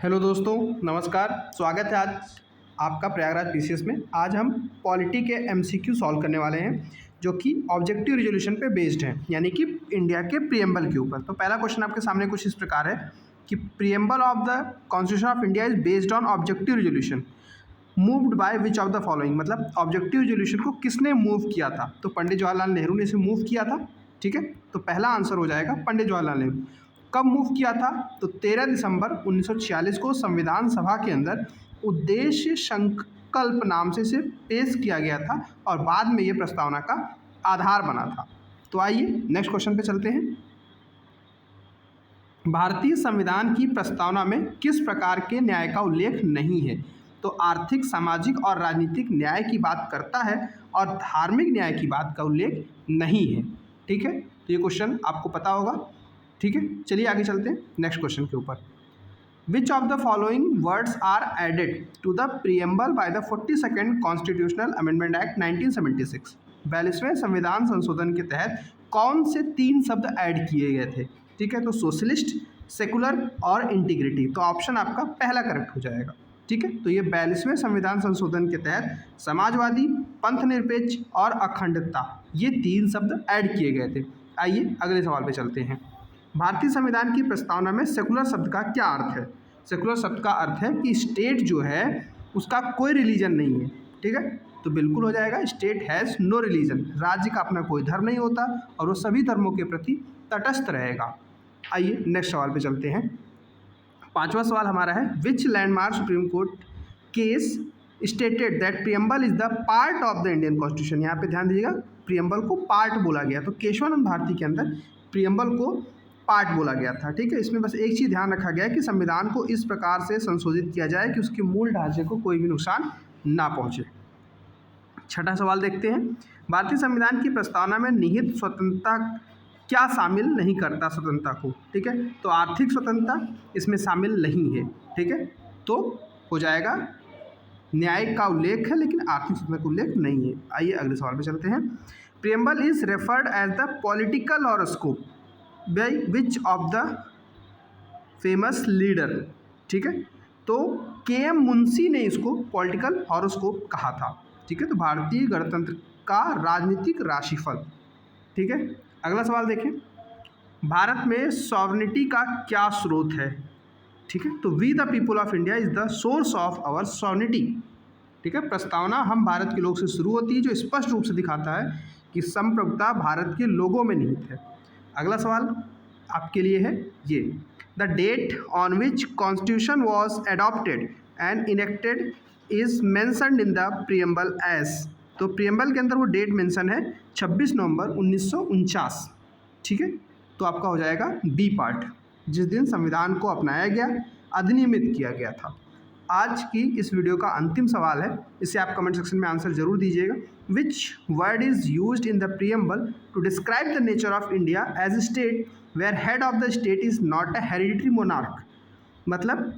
Hello दोस्तों, नमस्कार। स्वागत है आज आपका प्रयागराज पीसीएस में। आज हम पॉलिटी के एमसीक्यू सॉल्व करने वाले हैं जो कि ऑब्जेक्टिव रिजोल्यूशन पे बेस्ड हैं, यानी कि इंडिया के प्रीएम्बल के ऊपर। तो पहला क्वेश्चन आपके सामने कुछ इस प्रकार है कि preamble of the constitution of India is based on objective resolution moved by which of the following. मतलब ऑब्जेक्टिव रिजोल्यूशन को किसने मूव किया था? तो पंडित जवाहरलाल नेहरू ने इसे मूव किया था। ठीक है, तो पहला आंसर हो जाएगा पंडित जवाहरलाल नेहरू। कब मूव किया था? तो 13 दिसंबर 1946 को संविधान सभा के अंदर उद्देश्य संकल्प नाम से इसे पेश किया गया था और बाद में ये प्रस्तावना का आधार बना था। तो आइए नेक्स्ट क्वेश्चन पे चलते हैं। भारतीय संविधान की प्रस्तावना में किस प्रकार के न्याय का उल्लेख नहीं है? तो आर्थिक, सामाजिक और राजनीतिक न्याय की बात करता है और धार्मिक न्याय की बात का उल्लेख नहीं है। ठीक है, तो ये क्वेश्चन आपको पता होगा। ठीक है, चलिए आगे चलते हैं नेक्स्ट क्वेश्चन के ऊपर। Which of the following words are added to the preamble by the 42nd constitutional amendment act 1976? 42वें संविधान संशोधन के तहत कौन से 3 शब्द ऐड किए गए थे? ठीक है, तो सोशलिस्ट, सेकुलर और इंटीग्रिटी। तो ऑप्शन आपका पहला करेक्ट हो जाएगा। ठीक है, तो ये 42वें संविधान संशोधन के तहत समाजवादी, पंथनिरपेक्ष और अखंडता, ये 3 शब्द ऐड किए गए थे। आइए अगले सवाल पे चलते हैं। भारतीय संविधान की प्रस्तावना में सेकुलर शब्द का क्या अर्थ है? सेकुलर शब्द का अर्थ है कि स्टेट जो है उसका कोई रिलीजन नहीं है। ठीक है, तो बिल्कुल हो जाएगा, स्टेट हैज़ नो रिलीजन। राज्य का अपना कोई धर्म नहीं होता और वो सभी धर्मों के प्रति तटस्थ रहेगा। आइए नेक्स्ट सवाल पे चलते हैं। 5वां सवाल हमारा है, which landmark supreme court case stated that preamble is the part of the Indian constitution. यहाँ पे ध्यान दीजिएगा, प्रीएम्बल को पार्ट बोला गया। तो केशवानंद भारती के अंदर प्रीएम्बल को पार्ट बोला गया था। ठीक है, इसमें बस एक चीज़ ध्यान रखा गया कि संविधान को इस प्रकार से संशोधित किया जाए कि उसके मूल ढांचे को कोई भी नुकसान ना पहुंचे। 6वां सवाल देखते हैं। भारतीय संविधान की प्रस्तावना में निहित स्वतंत्रता क्या शामिल नहीं करता स्वतंत्रता को? ठीक है, तो आर्थिक स्वतंत्रता इसमें शामिल नहीं है। ठीक है, तो हो जाएगा न्याय का उल्लेख है लेकिन आर्थिक स्वतंत्रता का उल्लेख नहीं है। आइए अगले सवाल पे चलते हैं। Preamble is referred as the political horoscope by which of the famous leader? ठीक है, तो के.एम. मुंशी ने इसको पॉलिटिकल हॉरोस्कोप कहा था। ठीक है, तो भारतीय गणतंत्र का राजनीतिक राशिफल। ठीक है, अगला सवाल देखें। भारत में सॉवरेनिटी का क्या स्रोत है? ठीक है, तो we the people of India is the source of our sovereignty. ठीक है, प्रस्तावना हम भारत के लोग से शुरू होती है जो स्पष्ट रूप से दिखाता है कि संप्रभुता भारत के लोगों में निहित है। अगला सवाल आपके लिए है ये, the date on which constitution was adopted and enacted is mentioned in the preamble as. तो प्रीएम्बल के अंदर वो डेट मेंशन है 26 नवंबर 1949। ठीक है, तो आपका हो जाएगा बी पार्ट, जिस दिन संविधान को अपनाया गया, अधिनियमित किया गया था। आज की इस वीडियो का अंतिम सवाल है, इसे आप कमेंट सेक्शन में आंसर जरूर दीजिएगा। Which word is used in the preamble to describe the nature of India as a state where head of the state is not a hereditary monarch? मतलब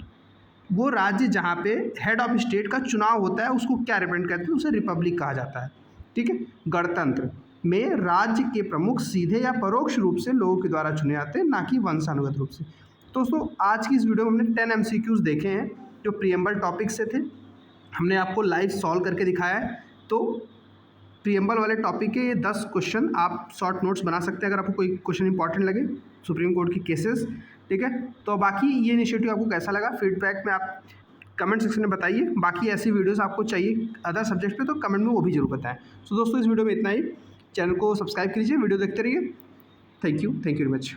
वो राज्य जहाँ पे हेड ऑफ स्टेट का चुनाव होता है उसको क्या रिप्रेजेंट करते हैं? उसे रिपब्लिक कहा जाता है। ठीक है, गणतंत्र में राज्य के प्रमुख सीधे या परोक्ष रूप से लोगों के द्वारा चुने जाते हैं, ना कि वंशानुगत रूप से। दोस्तों आज की इस वीडियो में हमने 10 MCQs देखे हैं जो प्रीएम्बल टॉपिक से थे। हमने आपको लाइव सॉल्व करके दिखाया है। तो प्रीएम्बल वाले टॉपिक के ये 10 क्वेश्चन आप शॉर्ट नोट्स बना सकते हैं अगर आपको कोई क्वेश्चन इंपॉर्टेंट लगे, सुप्रीम कोर्ट की केसेस। ठीक है, तो बाकी ये इनिशिएटिव आपको कैसा लगा फीडबैक में आप कमेंट सेक्शन में बताइए। बाकी ऐसी वीडियोस आपको चाहिए अदर सब्जेक्ट पे तो कमेंट में वो भी जरूर बताएं। सो दोस्तों इस वीडियो में इतना ही। चैनल को सब्सक्राइब कीजिए, वीडियो देखते रहिए। Thank you very much.